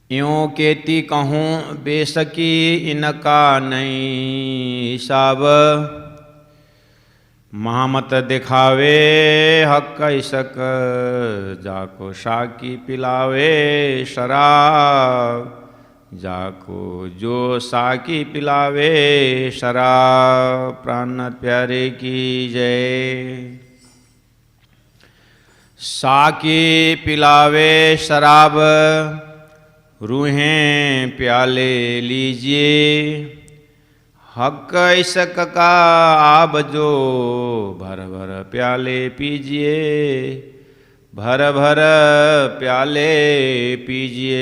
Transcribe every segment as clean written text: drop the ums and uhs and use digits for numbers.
यों केती कहूँ बेसकी इनका नहीं साब, महामत दिखावे हक इसक, जाको साकी पिलावे शराब, जाको जो साकी पिलावे शराब। प्राणनाथ प्यारे की जय। साकी पिलावे शराब, रूहें प्याले लीजिए, हक इसक का आब जो भर भर प्याले पीजिए, भर भर प्याले पीजिए।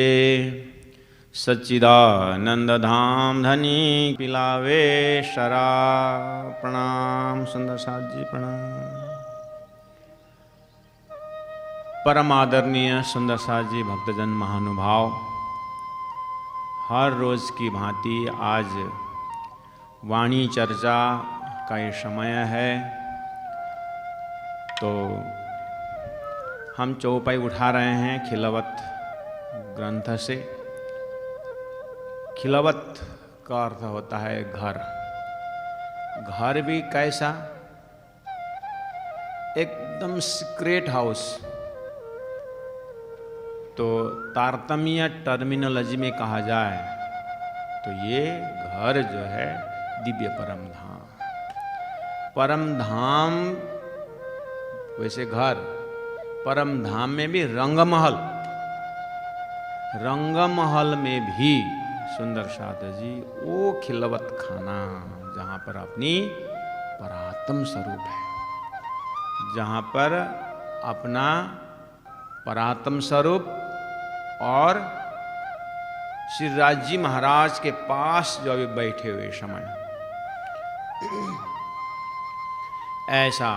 सच्चिदानंद धाम धनी पिलावे शराब। प्रणाम सुंदर साथ जी, प्रणाम। परम आदरणीय सुंदर साथ जी, भक्तजन महानुभाव, हर रोज की भांति आज वाणी चर्चा का ये समय है, तो हम चौपाई उठा रहे हैं खिलवत ग्रंथ से। खिलवत का अर्थ होता है घर। घर भी कैसा? एकदम सीक्रेट हाउस। तो तारतम्य टर्मिनोलॉजी में कहा जाए तो ये घर जो है दिव्य परम धाम। परम धाम वैसे घर, परम धाम में भी रंगमहल, रंगमहल में भी सुंदर साथ जी वो खिलवत खाना जहाँ पर अपनी परात्म स्वरूप है, जहाँ पर अपना परात्म स्वरूप और श्री राज महाराज के पास जो अभी बैठे हुए समय ऐसा,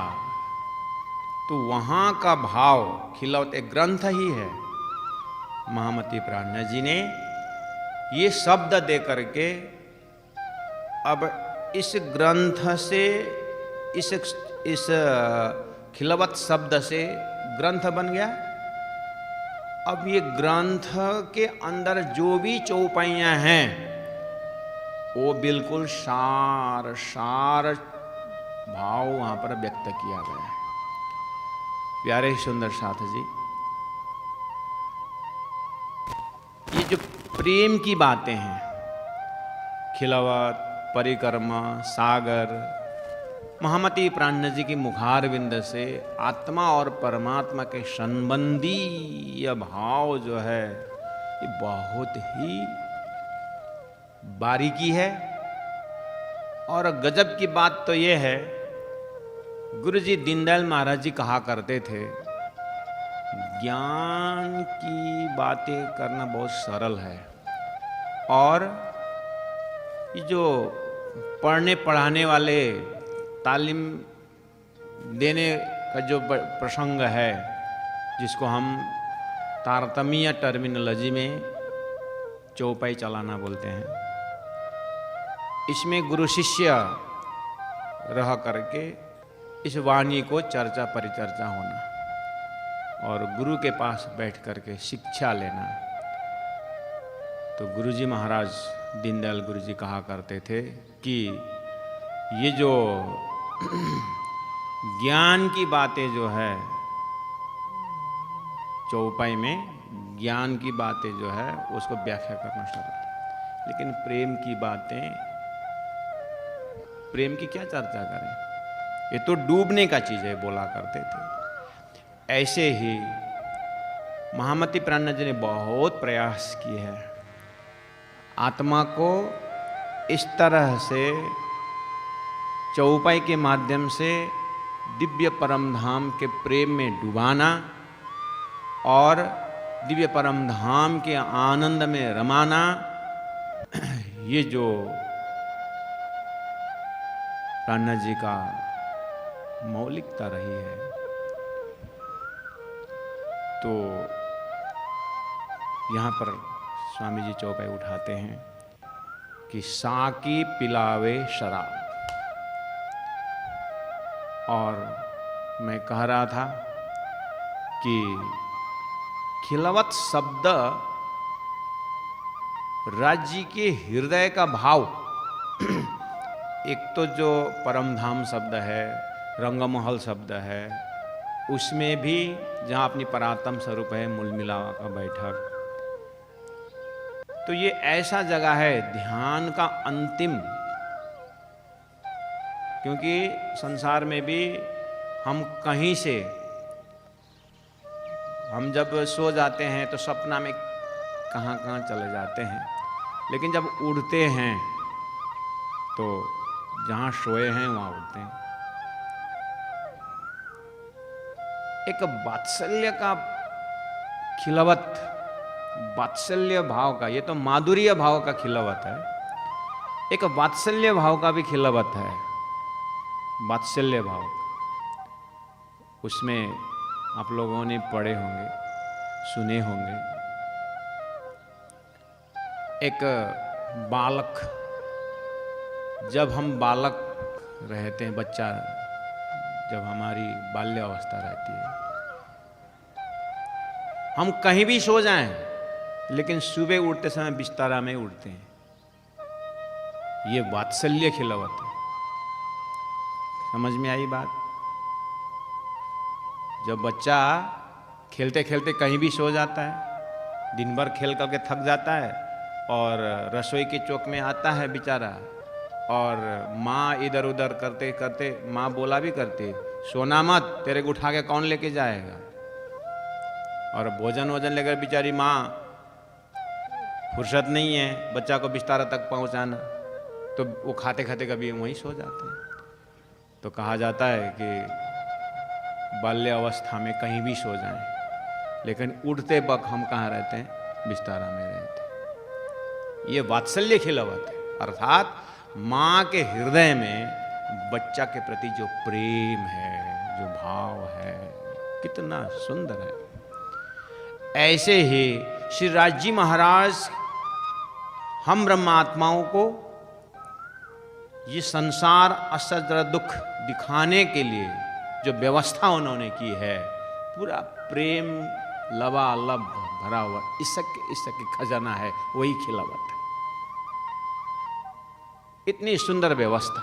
तो वहाँ का भाव खिलवत एक ग्रंथ ही है। महामती प्राणनाथ जी ने ये शब्द दे करके अब इस ग्रंथ से, इस खिलवत शब्द से ग्रंथ बन गया। अब ये ग्रंथ के अंदर जो भी चौपाइयाँ हैं वो बिल्कुल सार सार भाव वहाँ पर व्यक्त किया गया है। प्यारे सुंदर साथ जी, ये जो प्रेम की बातें हैं, खिलवत, परिक्रमा, सागर, महामती प्राणनाथ जी की मुखारविंद से आत्मा और परमात्मा के संबंधी यह भाव जो है ये बहुत ही बारीकी है। और गजब की बात तो ये है, गुरु जी दीनदयाल महाराज जी कहा करते थे, ज्ञान की बातें करना बहुत सरल है, और ये जो पढ़ने पढ़ाने वाले, तालीम देने का जो प्रसंग है, जिसको हम तारतम्य टर्मिनोलॉजी में चौपाई चलाना बोलते हैं, इसमें गुरु शिष्य रह करके इस वाणी को चर्चा परिचर्चा होना और गुरु के पास बैठ करके शिक्षा लेना। तो गुरुजी महाराज दीनदयाल गुरु जी कहा करते थे कि ये जो ज्ञान की बातें जो है चौपाई में, ज्ञान की बातें जो है उसको व्याख्या करना सरल, लेकिन प्रेम की बातें, प्रेम की क्या चर्चा करें, ये तो डूबने का चीज है बोला करते थे। ऐसे ही महामती प्राणनाथ जी ने बहुत प्रयास किए हैं आत्मा को इस तरह से चौपाई के माध्यम से दिव्य परम धाम के प्रेम में डुबाना और दिव्य परम धाम के आनंद में रमाना। ये जो प्राणनाथ जी का मौलिकता रही है। तो यहाँ पर स्वामी जी चौपाई उठाते हैं कि साकी पिलावे शराब। और मैं कह रहा था कि खिलवत शब्द राज्य के हृदय का भाव, एक तो जो परमधाम शब्द है, रंगमहल शब्द है, उसमें भी जहाँ अपनी परात्म स्वरूप है मूल मिलावा का बैठक, तो ये ऐसा जगह है ध्यान का अंतिम। क्योंकि संसार में भी हम कहीं से, हम जब सो जाते हैं तो सपना में कहाँ कहाँ चले जाते हैं, लेकिन जब उड़ते हैं तो जहाँ सोए हैं वहाँ उड़ते हैं। एक वात्सल्य का खिलवत, वात्सल्य भाव का, ये तो माधुर्य भाव का खिलवत है, एक वात्सल्य भाव का भी खिलवत है। वात्सल्य भाव, उसमें आप लोगों ने पढ़े होंगे, सुने होंगे। एक बालक, जब हम बालक रहते हैं, बच्चा जब हमारी बाल्य अवस्था रहती है, हम कहीं भी सो जाएं, लेकिन सुबह उठते समय बिस्तारा में उठते हैं। ये वात्सल्य खिलवत है। समझ में आई बात? जब बच्चा खेलते खेलते कहीं भी सो जाता है, दिन भर खेल करके थक जाता है और रसोई के चौक में आता है बेचारा, और माँ इधर उधर करते करते माँ बोला भी करती, सोना मत, तेरे को उठा के कौन लेके जाएगा। और भोजन वोजन लेकर बेचारी माँ फुर्सत नहीं है बच्चा को बिस्तारा तक पहुँचाना, तो वो खाते खाते कभी वहीं सो जाते हैं। तो कहा जाता है कि बाल्य अवस्था में कहीं भी सो जाएं, लेकिन उठते वक्त हम कहाँ रहते हैं? बिस्तारा में रहते हैं। ये वात्सल्य खिलवत है, अर्थात माँ के हृदय में बच्चा के प्रति जो प्रेम है, जो भाव है, कितना सुंदर है। ऐसे ही श्री राज महाराज हम ब्रह्मात्माओं को ये संसार असद्र दुख दिखाने के लिए जो व्यवस्था उन्होंने की है, पूरा प्रेम लबालब भरा हुआ इसके खजाना है, वही खिलावत है। इतनी सुंदर व्यवस्था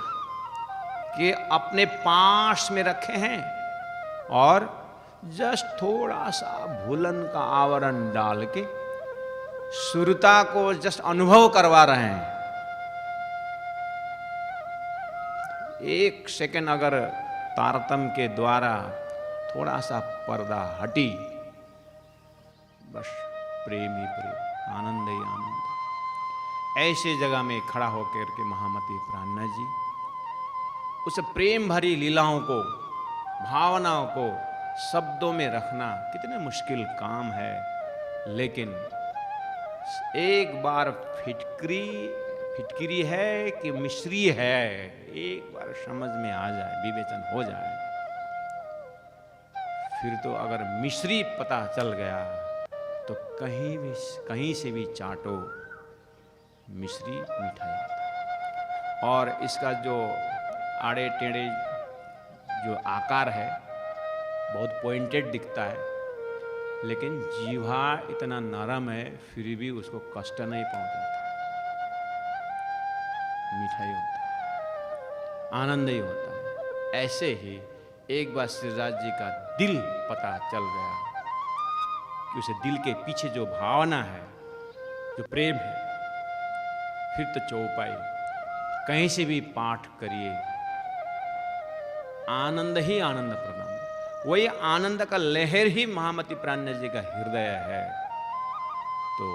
कि अपने पास में रखे हैं और जस्ट थोड़ा सा भूलन का आवरण डाल के सुरता को जस्ट अनुभव करवा रहे हैं। एक सेकंड अगर तारतम्य के द्वारा थोड़ा सा पर्दा हटी, बस प्रेम ही प्रेम, आनंद ही आनंद। ऐसे जगह में खड़ा होकर के महामती प्राणनाथ जी उस प्रेम भरी लीलाओं को, भावनाओं को शब्दों में रखना कितने मुश्किल काम है, लेकिन एक बार फिटकरी है कि मिश्री है, एक बार समझ में आ जाए, विवेचन हो जाए, फिर तो अगर मिश्री पता चल गया तो कहीं से भी चाटो, मिश्री मिठाई। और इसका जो आड़े टेढ़े जो आकार है बहुत पॉइंटेड दिखता है, लेकिन जीवा इतना नरम है फिर भी उसको कष्ट नहीं पहुंचाता। मिठाई होता है, आनंद ही होता है। ऐसे ही एक बार श्रीराज जी का दिल पता चल गया कि उसे दिल के पीछे जो भावना है, जो प्रेम है, फिर तो चौपाई कहीं से भी पाठ करिए, आनंद ही आनंद प्रदान। वही आनंद का लहर ही महामती प्राणनाथ जी का हृदय है। तो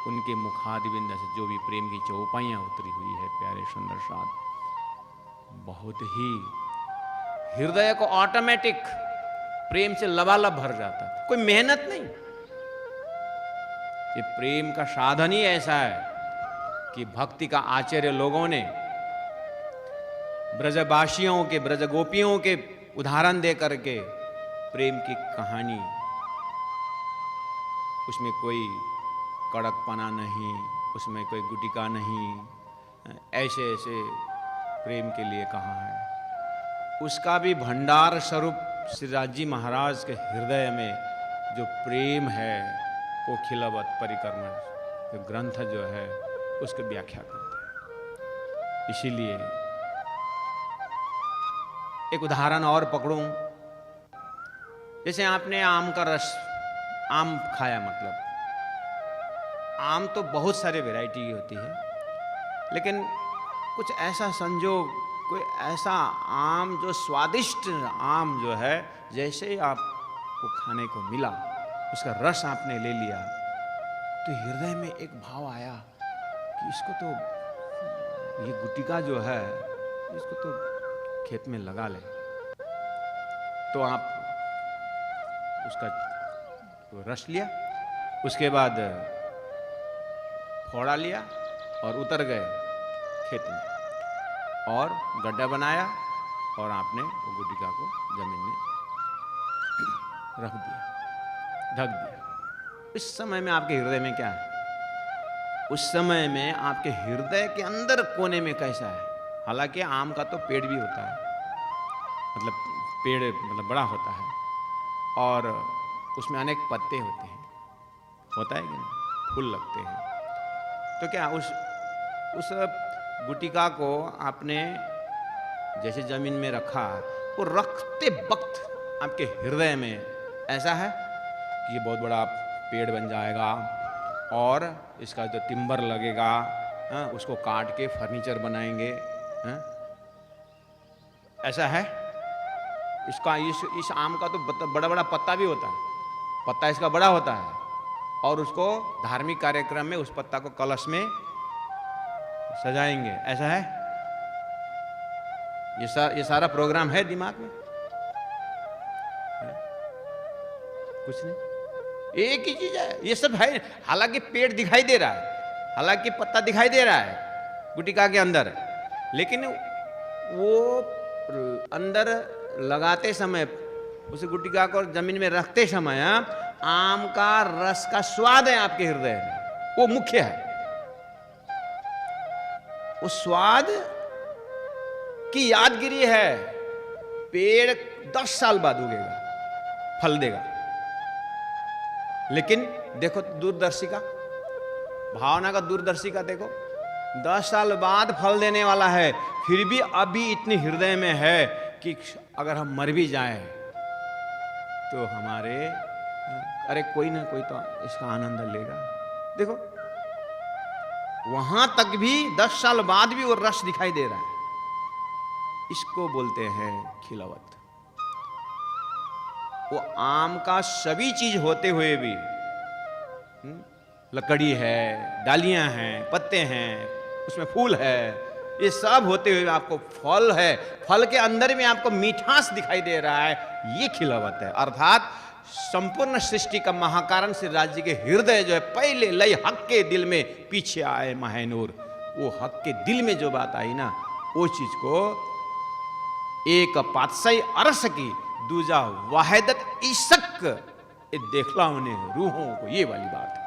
उनके मुखारविंद से जो भी प्रेम की चौपाइयाँ उतरी हुई है, प्यारे सुंदर साथ, बहुत ही हृदय को ऑटोमेटिक प्रेम से लबालब भर जाता है। कोई मेहनत नहीं, ये प्रेम का साधन ही ऐसा है कि भक्ति का आचार्य लोगों ने ब्रजवासियों के, ब्रज गोपियों के उदाहरण दे करके प्रेम की कहानी, उसमें कोई कड़कपना नहीं, उसमें कोई गुटिका नहीं, ऐसे ऐसे प्रेम के लिए कहा है। उसका भी भंडार स्वरूप श्रीराज जी महाराज के हृदय में जो प्रेम है, वो खिलवत परिक्रमण ग्रंथ जो है उसकी व्याख्या करता है। इसीलिए एक उदाहरण और पकड़ूं, जैसे आपने आम का रस, आम खाया, मतलब आम तो बहुत सारे वैरायटी की होती है, लेकिन कुछ ऐसा संजोग, कोई ऐसा आम जो स्वादिष्ट आम जो है, जैसे ही आपको खाने को मिला, उसका रस आपने ले लिया, तो हृदय में एक भाव आया कि इसको तो, ये गुटिका जो है, इसको तो खेत में लगा ले। तो आप उसका रस लिया, उसके बाद फोड़ा लिया और उतर गए खेत में और गड्ढा बनाया और आपने वो गुटिका को जमीन में रख दिया, ढक दिया। इस समय में आपके हृदय में क्या है? उस समय में आपके हृदय के अंदर कोने में कैसा है? हालांकि आम का तो पेड़ भी होता है, मतलब पेड़ मतलब बड़ा होता है और उसमें अनेक पत्ते होते हैं, होता है कि नहीं, फूल लगते हैं। तो क्या उस गुटिका को आपने जैसे जमीन में रखा, वो रखते वक्त आपके हृदय में ऐसा है कि ये बहुत बड़ा पेड़ बन जाएगा और इसका जो टिम्बर लगेगा, उसको काट के फर्नीचर बनाएंगे, ऐसा है। इसका इस आम का तो बड़ा बड़ा पत्ता भी होता है, पत्ता इसका बड़ा होता है और उसको धार्मिक कार्यक्रम में उस पत्ता को कलश में सजाएंगे, ऐसा है। ये सारा प्रोग्राम है दिमाग में, कुछ नहीं, एक ही चीज है, ये सब है। हालांकि पेड़ दिखाई दे रहा है, हालांकि पत्ता दिखाई दे रहा है गुटिका के अंदर, लेकिन वो अंदर लगाते समय, उस गुटिका को जमीन में रखते समय आम का रस का स्वाद है आपके हृदय में, वो मुख्य है। उस स्वाद की यादगिरी है। पेड़ 10 साल बाद उगेगा, फल देगा, लेकिन देखो दूरदर्शिता, भावना का दूरदर्शिता देखो, 10 साल बाद फल देने वाला है, फिर भी अभी इतनी हृदय में है कि अगर हम मर भी जाएं तो हमारे, अरे कोई ना कोई तो इसका आनंद लेगा। देखो वहां तक भी 10 साल बाद भी वो रस दिखाई दे रहा है। इसको बोलते हैं खिलावत। वो आम का सभी चीज होते हुए भी, लकड़ी है, डालियां हैं, पत्ते हैं, उसमें फूल है, ये सब होते हुए आपको फल है, फल के अंदर में आपको मिठास दिखाई दे रहा है, ये खिलावत है। अर्थात संपूर्ण सृष्टि का महाकारण श्री राज्य के हृदय जो है, पहले लय हक के दिल में, पीछे आए महानूर, वो हक के दिल में जो बात आई ना, वो चीज को एक पातशाही अरस की दूजा वाहिदत ईशक देखला उन्हें रूहों को, ये वाली बात है।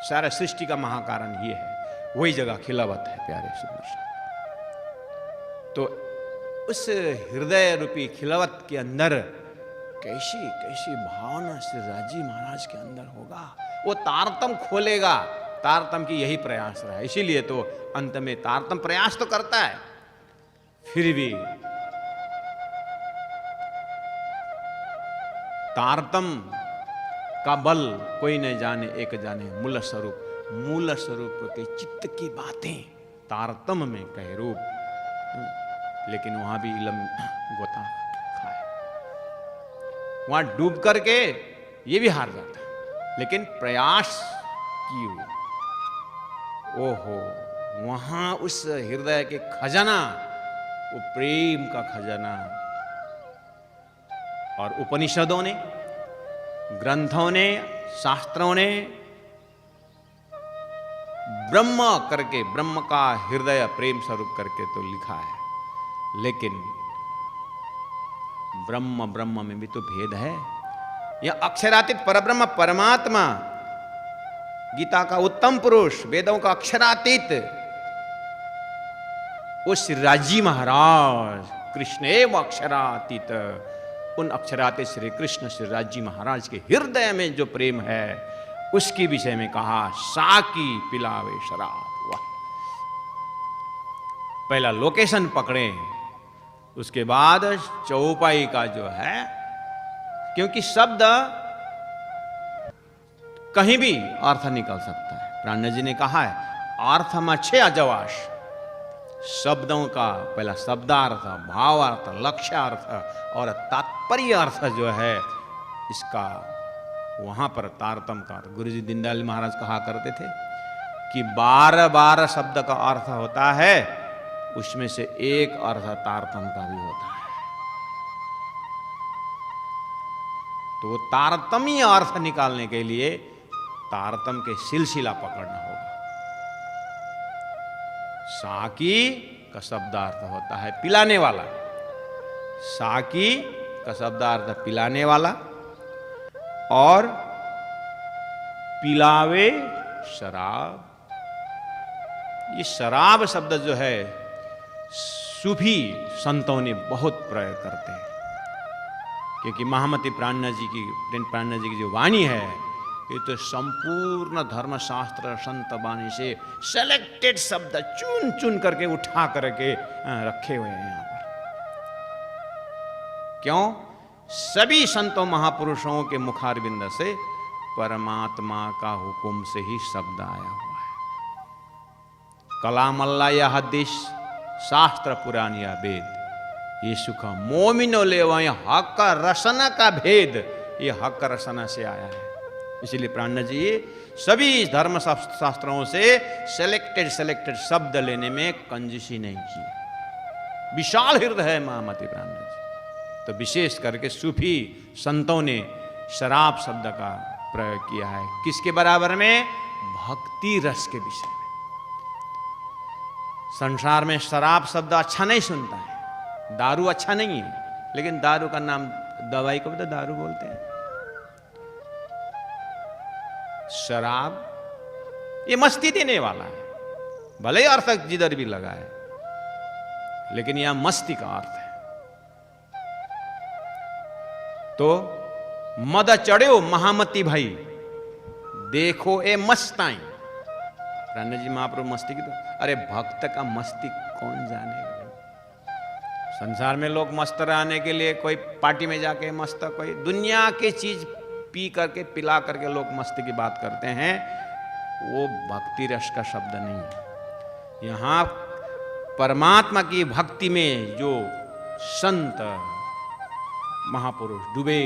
सारा सृष्टि का महाकारण ये है, वही जगह खिलावत है प्यारे सुंदर सा। तो उस हृदय रूपी खिलावत के अंदर कैसी कैसी भावना श्री राजी महाराज के अंदर होगा, वो तारतम खोलेगा। तारतम की यही प्रयास रहा है, इसीलिए तो अंत में तारतम प्रयास तो करता है, फिर भी तारतम का बल कोई न जाने, एक जाने मूल स्वरूप। मूल स्वरूप के चित्त की बातें तारतम में कहे रूप, लेकिन वहां भी इलम गोता खाए, वहां डूब करके ये भी हार जाता है, लेकिन प्रयास किए हुए, ओहो, वहां उस हृदय के खजाना, वो प्रेम का खजाना, और उपनिषदों ने, ग्रंथों ने, शास्त्रों ने ब्रह्म करके, ब्रह्म का हृदय प्रेम स्वरूप करके तो लिखा है, लेकिन ब्रह्म ब्रह्म में भी तो भेद है। यह अक्षरातीत परब्रह्म परमात्मा, गीता का उत्तम पुरुष, वेदों का अक्षरातीत, वो श्री राजी महाराज कृष्ण एवं अक्षरातीत, उन अक्षरातीत श्री कृष्ण श्री राजी महाराज के हृदय में जो प्रेम है, उसकी विषय में कहा, साकी पिलावे शराब। वाह, पहला लोकेशन पकड़े, उसके बाद चौपाई का जो है, क्योंकि शब्द कहीं भी अर्थ निकल सकता है। प्राण जी ने कहा है, अर्थ में छे अजवास, शब्दों का पहला शब्दार्थ, भावार्थ, लक्ष्यार्थ और तात्पर्य अर्थ जो है, इसका वहां पर तारतम्य का गुरु जी दीनदयाल महाराज कहा करते थे कि 12 शब्द का अर्थ होता है, उसमें से एक अर्थ तारतम्य का भी होता है। तो तारतम्य अर्थ निकालने के लिए तारतम्य के सिलसिला पकड़ना होगा। साकी का शब्दार्थ होता है पिलाने वाला, साकी का शब्दार्थ पिलाने वाला, और पिलावे शराब। ये शराब शब्द जो है सूफी संतों ने बहुत प्रयोग करते हैं, क्योंकि महामती प्राणनाथ जी की जो वाणी है, ये तो संपूर्ण धर्मशास्त्र संत वाणी से सेलेक्टेड शब्द चुन चुन करके उठा करके रखे हुए हैं यहां पर। क्यों? सभी संतों महापुरुषों के मुखारविंद से परमात्मा का हुक्म से ही शब्द आया हुआ है। कलाम अल्लाह या हदीस, शास्त्र पुराण या वेद, ये सुख मोमिनो ले वही हक रसना का भेद, ये हक रसना से आया है। इसलिए प्राण जी सभी धर्म शास्त्रों से सेलेक्टेड शब्द लेने में कंजूसी नहीं की। विशाल हृदय है महामती प्राण जी। तो विशेष करके सूफी संतों ने शराब शब्द का प्रयोग किया है, किसके बराबर में? भक्ति रस के विषय में। संसार में शराब शब्द अच्छा नहीं सुनता है, दारू अच्छा नहीं है, लेकिन दारू का नाम, दवाई को भी तो दारू बोलते हैं। शराब ये मस्ती देने वाला है, भले ही अर्थ जिधर भी लगा है, लेकिन यह मस्ती का अर्थ है। तो मद चढ़ो महामती भाई, देखो ए मस्ताई। राणा जी महाप्रभु मस्ती की तो, अरे भक्त का मस्ती कौन जानेगा? संसार में लोग मस्त रहने के लिए कोई पार्टी में जाके मस्त, कोई दुनिया की चीज पी करके पिला करके लोग मस्ती की बात करते हैं, वो भक्ति रस का शब्द नहीं है। यहां परमात्मा की भक्ति में जो संत महापुरुष डूबे,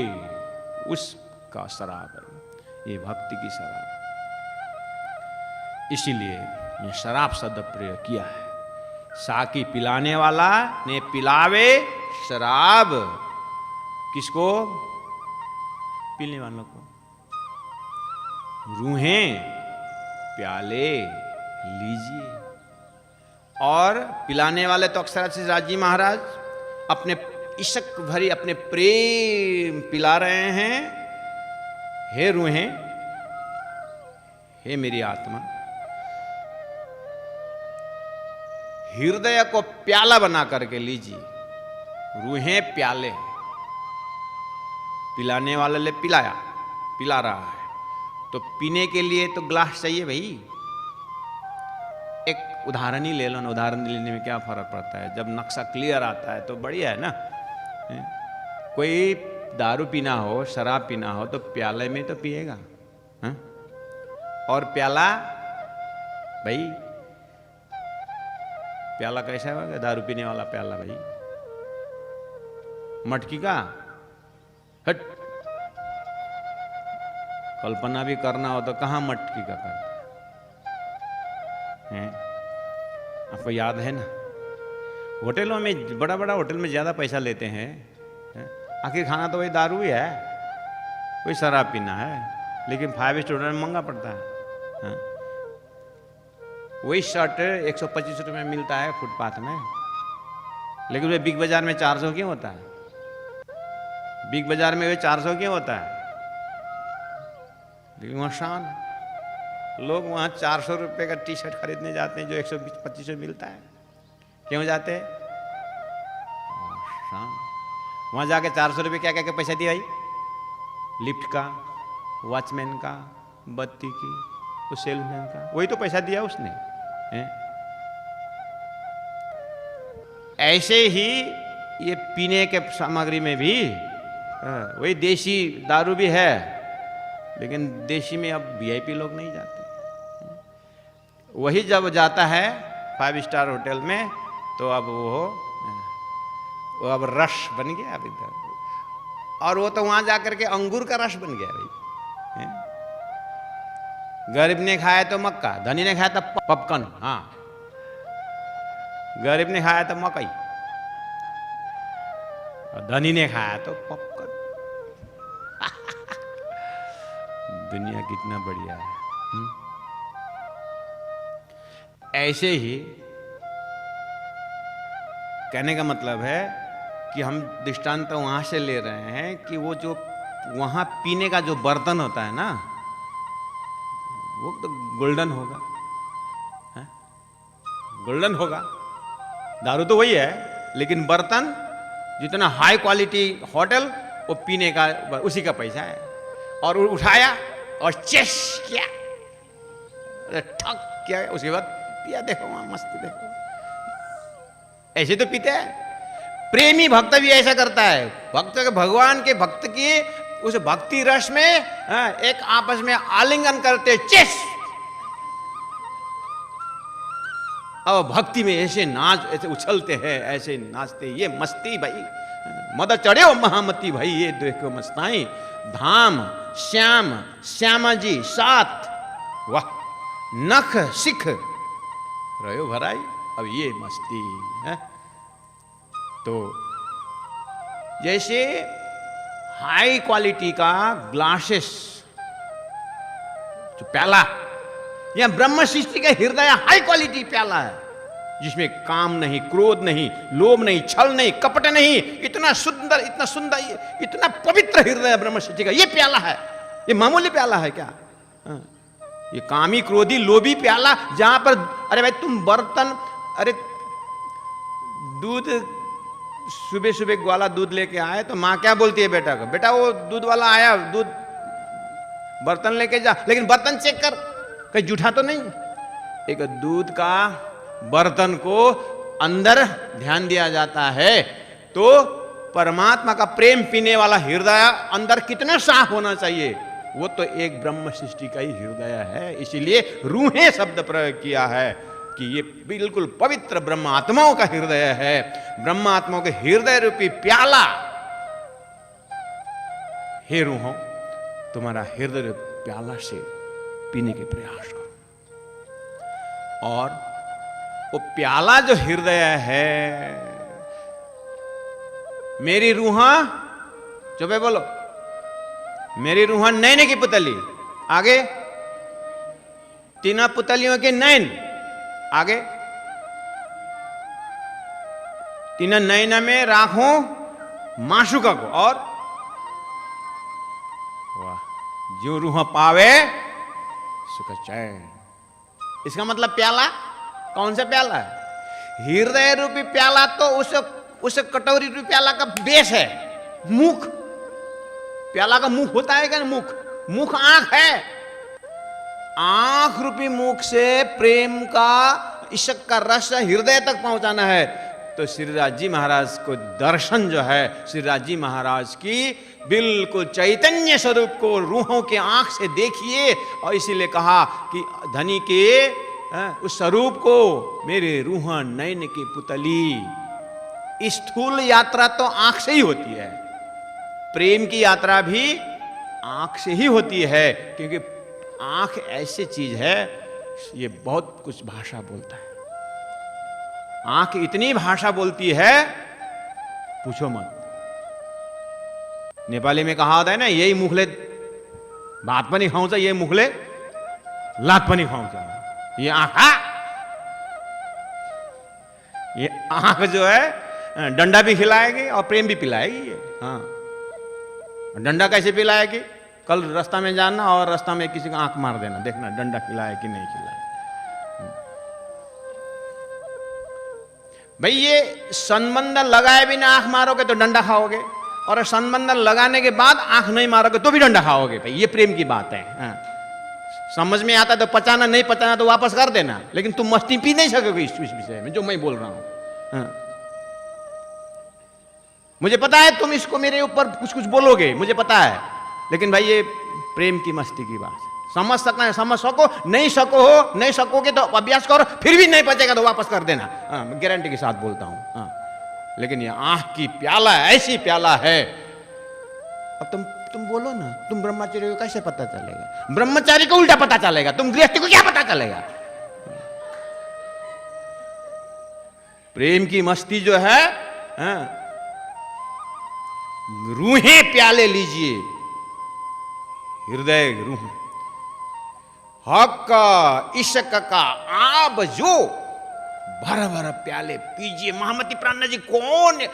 उसका शराब है, ये भक्ति की शराब। इसीलिए ये शराब शब्द प्रयोग किया है। साकी पिलाने वाला ने पिलावे शराब, किसको? पीने वालों को। रूहें प्याले लीजिए। और पिलाने वाले तो अक्षराज जी महाराज अपने इश्क भरी अपने प्रेम पिला रहे हैं। हे रूहें, हे मेरी आत्मा, हृदय को प्याला बना करके लीजिए। रूहें प्याले, पिलाने वाले ले पिलाया, पिला रहा है, तो पीने के लिए तो ग्लास चाहिए भाई। एक उदाहरण ही ले लो ना, उदाहरण लेने में क्या फर्क पड़ता है? जब नक्शा क्लियर आता है तो बढ़िया है ना। कोई दारू पीना हो, शराब पीना हो, तो प्याले में तो पिएगा, है? और प्याला भाई, प्याला कैसा होगा? दारू पीने वाला प्याला भाई, मटकी का। हट, कल्पना भी करना हो तो कहां मटकी का करता है? आपको याद है ना, होटलों में, बड़ा बड़ा होटल में ज्यादा पैसा लेते हैं, आखिर खाना तो वही दारू ही है, कोई शराब पीना है, लेकिन 5 स्टार में महंगा पड़ता है। वही शर्ट 125 रुपये में मिलता है फुटपाथ में, लेकिन वे बिग बाजार में 400 क्यों होता है? बिग बाजार में वे 400 क्यों होता है? लेकिन वहाँ शान, लोग वहाँ 400 रुपये का टी शर्ट खरीदने जाते हैं जो 120-25 में मिलता है। क्यों जाते हैं? शान। वहाँ जाके 400 रुपये क्या क्या पैसा दिया भाई? लिफ्ट का, वॉचमैन का, बत्ती की, उस सेल्समैन का, वही तो पैसा दिया उसने है? ऐसे ही ये पीने के सामग्री में भी वही देसी दारू भी है, लेकिन देसी में अब वीआईपी लोग नहीं जाते। वही जब जाता है 5 स्टार होटल में तो अब वो अब रस बन गया अब इधर, और वो तो वहां जाकर के अंगूर का रस बन गया भाई। गरीब ने खाया तो मक्का, धनी ने खाया तो पॉपकॉर्न। हाँ, गरीब ने खाया तो मकई और धनी ने खाया तो पॉपकॉर्न। दुनिया कितना बढ़िया है। ऐसे ही कहने का मतलब है कि हम दृष्टांत तो वहां से ले रहे हैं कि वो जो वहां पीने का जो बर्तन होता है ना, वो तो गोल्डन होगा, है? गोल्डन होगा। दारू तो वही है, लेकिन बर्तन जितना हाई क्वालिटी होटल, वो पीने का उसी का पैसा है। और उठाया और चेस किया, ठक किया, उसके बाद पिया, देखो वहां मस्ती देखो। ऐसे तो पीते हैं। प्रेमी भक्त भी ऐसा करता है। भक्त के भगवान के भक्त की उस भक्ति रस में एक आपस में आलिंगन करते, चेस। अब भक्ति में ऐसे नाच, ऐसे उछलते हैं, ऐसे नाचते, ये मस्ती भाई, मद चढ़े हो महामती भाई, ये देखो मस्ताई। धाम श्याम श्यामा जी साथ, वाह नख सिख रहो भराई, अब ये मस्ती है। तो जैसे हाई क्वालिटी का ग्लासेस, जो प्याला, यह ब्रह्म सृष्टि का हृदय हाई क्वालिटी प्याला है, जिसमें काम नहीं, क्रोध नहीं, लोभ नहीं, छल नहीं, कपट नहीं, इतना सुंदर, इतना सुंदर, इतना पवित्र हृदय ब्रह्म सृष्टि का ये प्याला है। ये मामूली प्याला है क्या? ये कामी क्रोधी लोभी प्याला, जहां पर अरे भाई तुम बर्तन, अरे दूध सुबह सुबह ग्वाला दूध लेके आए तो माँ क्या बोलती है बेटा को, बेटा वो दूध वाला आया, दूध बर्तन लेके जा, लेकिन बर्तन चेक कर कहीं जूठा तो नहीं। एक दूध का बर्तन को अंदर ध्यान दिया जाता है, तो परमात्मा का प्रेम पीने वाला हृदय अंदर कितना साफ होना चाहिए, वो तो एक ब्रह्म सृष्टि का ही हृदय है। इसीलिए रूहें शब्द प्रयोग किया है कि ये बिल्कुल पवित्र ब्रह्म आत्माओं का हृदय है। ब्रह्म आत्माओं के हृदय रूपी प्याला, हे रूहों, तुम्हारा हृदय रूपी प्याला से पीने के प्रयास करो। और वो प्याला जो हृदय है, मेरी रूहा, चुप है बोलो, मेरी रूहा नैन की पुतली, आगे तीनों पुतलियों के नैन, आगे तीनों नैन में राखूं माशुका को, और वाह जो रूह पावे सुख चैन। इसका मतलब प्याला कौन सा प्याला है? हृदय रूपी प्याला तो उस कटोरी रूपी प्याला का बेस है, मुख। प्याला का मुख होता है क्या? मुख, मुख आंख है। आंख रूपी मुख से प्रेम का, इश्क का रस हृदय तक पहुंचाना है। तो श्रीराज जी महाराज को दर्शन जो है, श्रीराज जी महाराज की बिल्कुल चैतन्य स्वरूप को रूहों के आंख से देखिए। और इसीलिए कहा कि धनी के उस स्वरूप को मेरे रूह नैन की पुतली। स्थूल यात्रा तो आंख से ही होती है, प्रेम की यात्रा भी आंख से ही होती है, क्योंकि आंख ऐसी चीज है, ये बहुत कुछ भाषा बोलता है। आंख इतनी भाषा बोलती है पूछो मत। नेपाली में कहा होता है ना, यही मुखले भात पनि खाउँछ, यही मुखले लात पनि खाउँछ। ये आंख, ये आंख जो है डंडा भी खिलाएगी और प्रेम भी पिलाएगी ये। हाँ, डंडा कैसे पिलाएगी? कल रास्ता में जाना और रास्ता में किसी का आंख मार देना, देखना डंडा खिलाए कि नहीं खिलाए। भाई ये संबंध लगाए बिना आंख मारोगे तो डंडा खाओगे, और संबंध लगाने के बाद आंख नहीं मारोगे तो भी डंडा खाओगे। भाई ये प्रेम की बात है। हाँ। समझ में आता तो पचाना, नहीं पचाना तो वापस कर देना, लेकिन तुम मस्ती पी नहीं सकोगे इस विषय में जो मैं बोल रहा हूं। हाँ। मुझे पता है तुम इसको मेरे ऊपर कुछ कुछ बोलोगे, मुझे पता है, लेकिन भाई ये प्रेम की मस्ती की बात है। समझ सकना है, समझ सको, नहीं सकोगे तो अभ्यास करो, फिर भी नहीं बचेगा तो वापस कर देना। हाँ, मैं गारंटी के साथ बोलता हूं। हाँ, लेकिन ये आंख की प्याला ऐसी प्याला है। अब तुम बोलो ना, तुम ब्रह्मचारी को कैसे पता चलेगा? ब्रह्मचारी को उल्टा पता चलेगा, तुम गृहस्थी को क्या पता चलेगा? प्रेम की मस्ती जो है, हाँ, रूहें प्याले लीजिए, हृदय रूह, हक का इश्क का आब जो भर भर प्याले पीजिए। महामती प्राणनाथ जी कौन?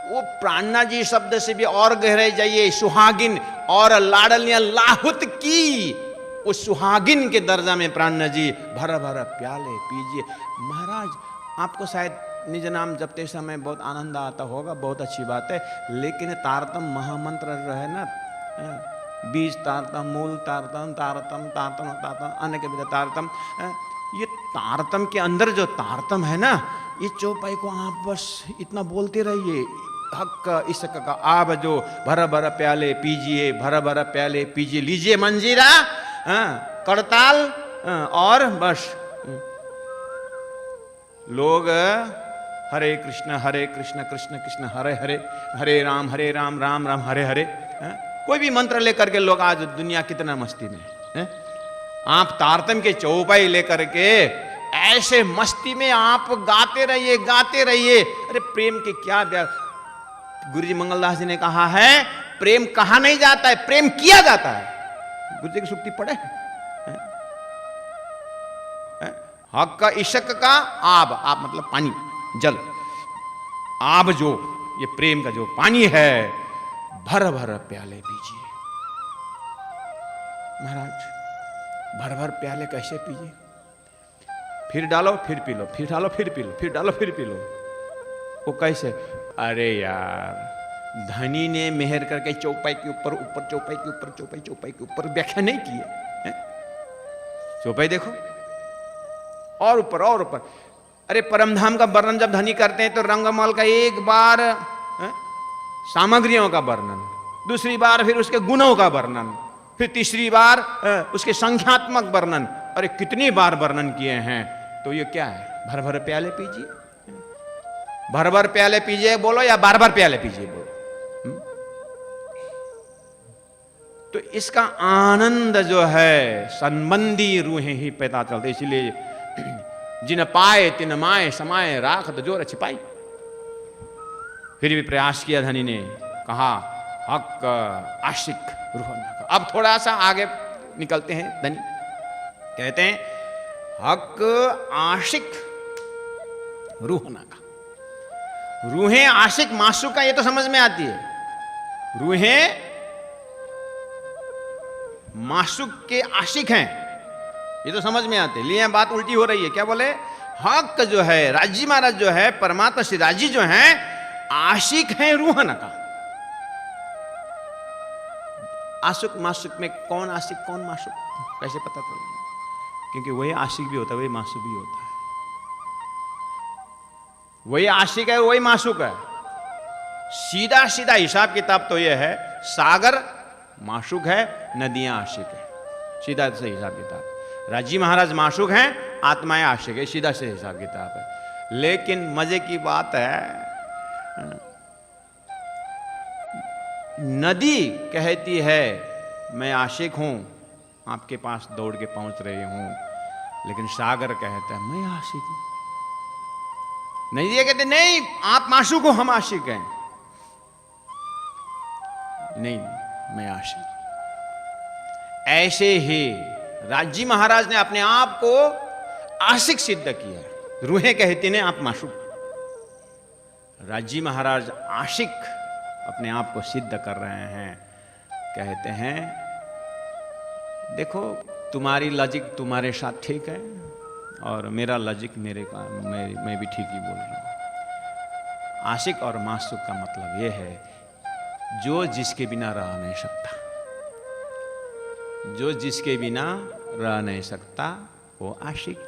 वो प्राणनाथ जी शब्द से भी और गहराई जाइए, सुहागिन और लाडलियां लाहुत की, उस सुहागिन के दर्जा में प्राणनाथ जी भर भर प्याले पीजिए। महाराज आपको शायद निज नाम जपते समय बहुत आनंद आता होगा, बहुत अच्छी बात है, लेकिन तारतम महामंत्र जो है ना, बीज तारतम, मूल तारतम, तारतम तारतम तारतम, अन्य के विद तारतम, ये तारतम के अंदर जो तारतम है ना, ये चौपाई को आप बस इतना बोलते रहिए, हक इश्क का आब जो भर भर प्याले पीजिए, भर भर प्याले पीजिए, लीजिए मंजीरा, करताल, और बस लोग हरे कृष्ण कृष्ण कृष्ण हरे हरे, हरे राम राम राम हरे हरे, कोई भी मंत्र लेकर के लोग आज दुनिया कितना मस्ती में है। आप तारतम के चौपाई लेकर के ऐसे मस्ती में आप गाते रहिए। अरे प्रेम के क्या गुरु जी मंगलदास जी ने कहा है, प्रेम कहा नहीं जाता है, प्रेम किया जाता है। गुरु जी की सुक्ति पढ़े, हक का इश्क का आब मतलब पानी, जल, आब जो ये प्रेम का जो पानी है, भर भर प्याले पीजिए। महाराज भर भर प्याले कैसे पीजिए? फिर डालो फिर पी लो, फिर डालो फिर पी लो, फिर डालो फिर पी लो। वो कैसे? अरे यार, धनी ने मेहर करके चौपाई के ऊपर चौपाई के ऊपर व्याख्या नहीं की है। चौपाई देखो और ऊपर। अरे परमधाम का वर्णन जब धनी करते हैं तो रंगमल का एक बार सामग्रियों का वर्णन, दूसरी बार फिर उसके गुणों का वर्णन, फिर तीसरी बार उसके संख्यात्मक वर्णन। अरे कितनी बार वर्णन किए हैं। तो ये क्या है? भर भर प्याले पीजिए, भर भर प्याले पीजिए बोलो या बार बार प्याले पीजिए बोलो। तो इसका आनंद जो है संबंधी रूहें ही पैदा चलते। इसलिए जिन पाए तिन माए समाए राखत जोर छिपाई। फिर भी प्रयास किया धनी ने, कहा हक आशिक रूह न। अब थोड़ा सा आगे निकलते हैं। धनी कहते हैं हक आशिक रूह न का। रूहें आशिक मासूक का ये तो समझ में आती है। रूहें मासूक के आशिक हैं, ये तो समझ में आते। लिए बात उल्टी हो रही है। क्या बोले? हक जो है, राजी महाराज जो है, परमात्मा श्री राजी जो है, आशिक हैं रूह न का। आशिक मासूक में कौन आशिक कौन मासूक कैसे पता चलेगा? क्योंकि वही आशिक भी होता है, वही मासूक भी होता है। वही आशिक है, वही मासूक है। सीधा सीधा हिसाब किताब तो यह है, सागर मासूक है, नदियां आशिक है। सीधा से हिसाब किताब। राजी महाराज मासूक हैं, आत्माएं आशिक है, सीधा से हिसाब किताब है। लेकिन मजे की बात है, नदी कहती है मैं आशिक हूं, आपके पास दौड़ के पहुंच रही हूं, लेकिन सागर कहता है मैं आशिक हूं। नहीं, ये कहते नहीं आप मासूक हो, हम आशिक हैं। नहीं, मैं आशिक। ऐसे ही राजी महाराज ने अपने आप को आशिक सिद्ध किया। रूहें कहती ने आप मासूक। राजी महाराज आशिक अपने आप को सिद्ध कर रहे हैं। कहते हैं देखो तुम्हारी लॉजिक तुम्हारे साथ ठीक है और मेरा लॉजिक मैं भी ठीक ही बोल रहा हूं। आशिक और मासूक का मतलब यह है जो जिसके बिना रह नहीं सकता, जो जिसके बिना रह नहीं सकता वो आशिक।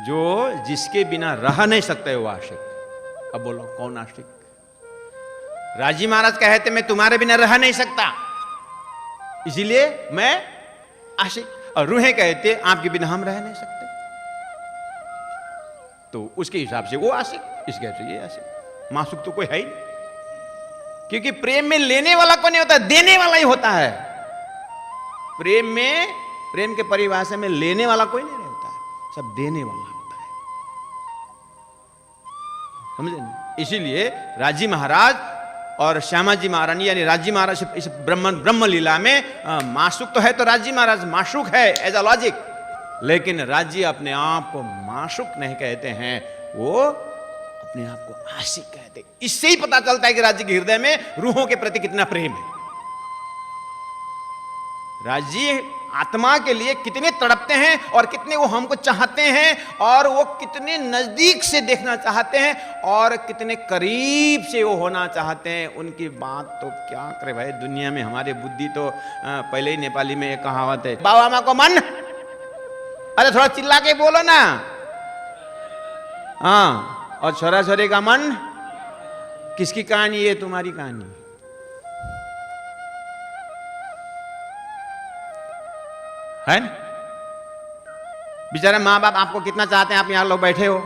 जो जिसके बिना रह नहीं सकता वो आशिक। अब बोलो कौन आशिक? राजी महाराज कहते मैं तुम्हारे बिना रह नहीं सकता, इसीलिए मैं आशिक। और रूहें कहते आपके बिना हम रह नहीं सकते, तो उसके हिसाब से वो आशिक, इसके हिसाब से ये आशिक। मासूक तो कोई है ही नहीं, क्योंकि प्रेम में लेने वाला कोई नहीं होता, देने वाला ही होता है। प्रेम में, प्रेम के परिभाषा में लेने वाला कोई नहीं होता है, सब देने वाला होता है, समझे? इसीलिए राजी महाराज और श्यामा जी महारानी यानी राजी महाराज इस ब्रह्म लीला में मासूक तो है, तो राजी महाराज माशूक है एज अ लॉजिक, लेकिन राजी अपने आप को माशूक नहीं कहते हैं, वो अपने आप को आशिक कहते। इससे ही पता चलता है कि राजी के हृदय में रूहों के प्रति कितना प्रेम है। राजी आत्मा के लिए कितने तड़पते हैं और कितने वो हमको चाहते हैं, और वो कितने नजदीक से देखना चाहते हैं और कितने करीब से वो होना चाहते हैं। उनकी बात तो क्या करे भाई, दुनिया में हमारी बुद्धि तो पहले ही नेपाली में एक कहावत है, बाबा माँ को मन, अरे थोड़ा चिल्ला के बोलो ना, हाँ, और छोरा छोरे का मन। किसकी कहानी है? तुम्हारी कहानी है ना? बेचारे माँ बाप आपको कितना चाहते हैं, आप यहां लोग बैठे हो,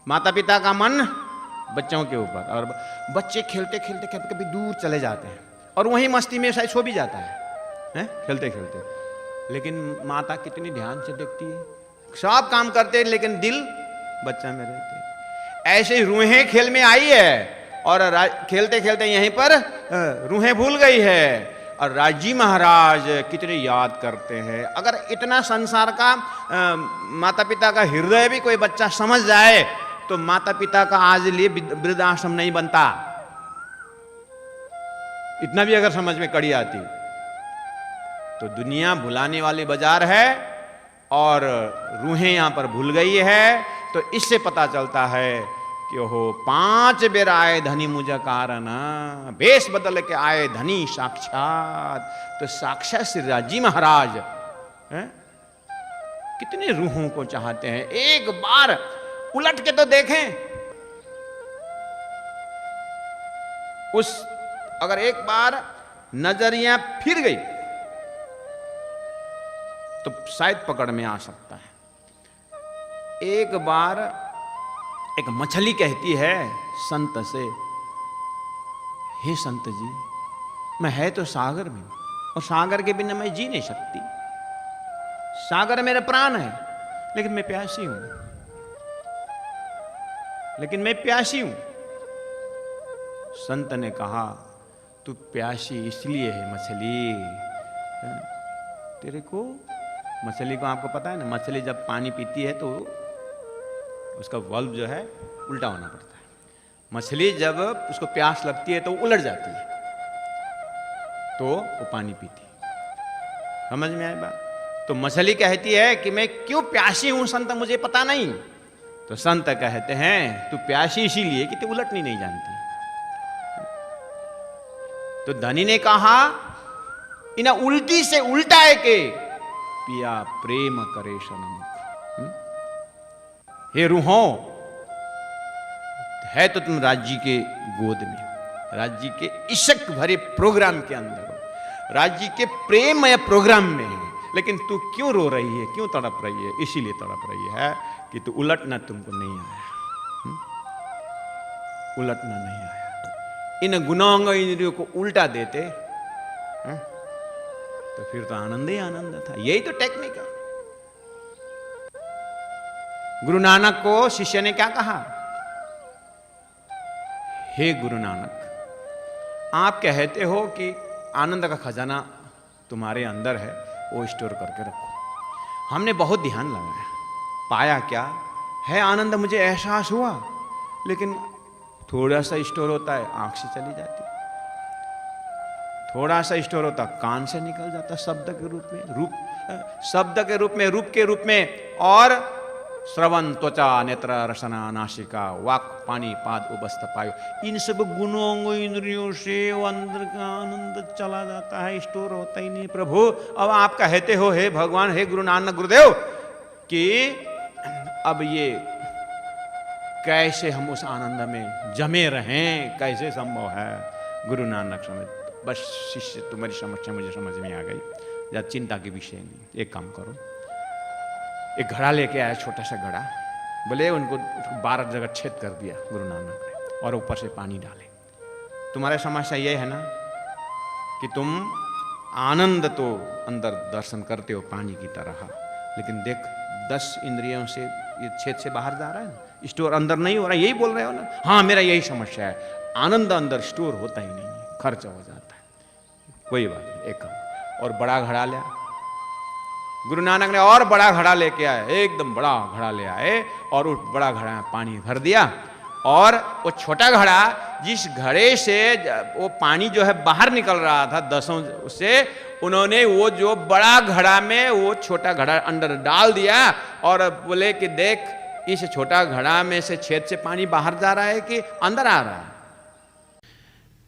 माता पिता का मन बच्चों के ऊपर, और बच्चे खेलते खेलते खेलते कभी दूर चले जाते हैं और वहीं मस्ती में शायद सो भी जाता है खेलते खेलते। लेकिन माता कितनी ध्यान से देखती है, सब काम करते हैं लेकिन दिल बच्चा में रहती है। ऐसे ही रूहें खेल में आई है और खेलते खेलते यहीं पर रूहें भूल गई है, और राजी महाराज कितने याद करते हैं। अगर इतना संसार का माता पिता का हृदय भी कोई बच्चा समझ जाए तो माता पिता का आज लिए वृद्धाश्रम नहीं बनता। इतना भी अगर समझ में कड़ी आती तो दुनिया भुलाने वाली बाजार है और रूहें यहां पर भूल गई है। तो इससे पता चलता है कि हो 5 बेर आए धनी मुझे कारण, बेस बदल के आए धनी साक्षात। तो साक्षात श्री राजी महाराज कितने रूहों को चाहते हैं। एक बार उलट के तो देखें, उस अगर एक बार नजरिया फिर गई तो शायद पकड़ में आ सकता है। एक बार एक मछली कहती है संत से, हे संत जी, मैं है तो सागर में और सागर के बिना मैं जी नहीं सकती, सागर मेरा प्राण है, लेकिन मैं प्यासी हूं, लेकिन मैं प्यासी हूं। संत ने कहा तू प्यासी इसलिए है मछली, तेरे को, मछली को आपको पता है ना, मछली जब पानी पीती है तो उसका वल्व जो है उल्टा होना पड़ता है। मछली जब उसको प्यास लगती है तो उलट जाती है, तो वो पानी पीती है। समझ में आई बात? तो मछली कहती है कि मैं क्यों प्यासी हूं संत, मुझे पता नहीं। तो संत कहते हैं तू प्यासी इसीलिए कि तू उलटनी नहीं जानती। तो धनी ने कहा इना उल्टी से उल्टा है के पिया प्रेम करे सनमुख। हे रूहों, है तो तुम राज्य के गोद में, राज्य के इश्क भरे प्रोग्राम के अंदर हो, राज्य के प्रेममय प्रोग्राम में है, लेकिन तू क्यों रो रही है, क्यों तड़प रही है? इसीलिए तड़प रही है कि तू उलटना तुमको नहीं आया, उलटना नहीं आया। इन गुणांग इंद्रियों को उल्टा देते तो फिर तो आनंद ही आनंद था। यही तो टेक्निक है। गुरु नानक को शिष्य ने क्या कहा? हे गुरु नानक, आप कहते हो कि आनंद का खजाना तुम्हारे अंदर है, वो स्टोर करके रखो। हमने बहुत ध्यान लगाया, पाया क्या है? आनंद मुझे एहसास हुआ, लेकिन थोड़ा सा स्टोर होता है आंख से चली जाती, थोड़ा सा स्टोर होता कान से निकल जाता, शब्द के रूप में, रूप शब्द के रूप में, रूप के रूप में, और श्रवण, त्वचा, नेत्र, रसना, नासिका, वाक, पानी, पाद, उबस्थ, पायु, इन सब गुणों इंद्रियों से वो अंदर का आनंद चला जाता है, स्टोर होता ही नहीं। प्रभु अब आप कहते हो हे भगवान, हे गुरु नानक गुरुदेव, कि अब ये कैसे हम उस आनंद में जमे रहें, कैसे संभव है? गुरु नानक समझ, बस शिष्य तुम्हारी समस्या मुझे समझ में आ गई, ज़्यादा चिंता के विषय नहीं। एक काम करो, एक घड़ा लेके आया, छोटा सा घड़ा, बोले उनको 12 जगह छेद कर दिया गुरु नानक ने, और ऊपर से पानी डाले। तुम्हारा समस्या ये है ना कि तुम आनंद तो अंदर दर्शन करते हो पानी की तरह, लेकिन देख 10 इंद्रियों से ये छेद से बाहर जा रहा है ना, स्टोर अंदर नहीं हो रहा, यही बोल रहे हो ना? हाँ, मेरा यही समस्या है, आनंद अंदर स्टोर होता ही नहीं है, खर्च हो जाता है। कोई बात नहीं, एक काम, और बड़ा घड़ा लिया गुरु नानक ने, और बड़ा घड़ा लेके आए, एकदम बड़ा घड़ा ले आए, और उस बड़ा घड़ा में पानी भर दिया, और वो छोटा घड़ा, जिस घड़े से वो पानी जो है बाहर निकल रहा था 10 से, उन्होंने वो जो बड़ा घड़ा में वो छोटा घड़ा अंदर डाल दिया, और बोले कि देख इस छोटा घड़ा में से छेद से पानी बाहर जा रहा है कि अंदर आ रहा है।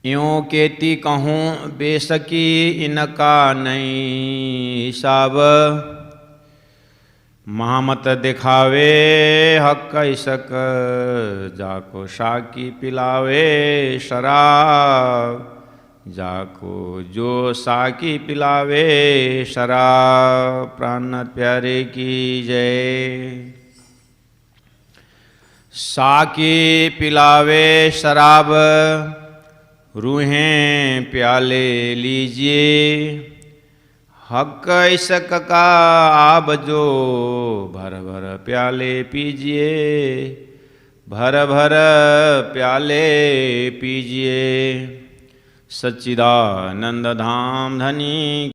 यूं केती कहूँ बेसकी इनका नहीं हिसाब, महामत दिखावे हक इसक, जाको साकी पिलावे शराब, जाको जो साकी पिलावे शराब। प्राणनाथ प्यारे की जय। साकी पिलावे शराब, रूहें प्याले लीजिए, हक इसक का आब जो भर भर प्याले पीजिए, भर भर प्याले पीजिए। सच्चिदानंद धाम धनी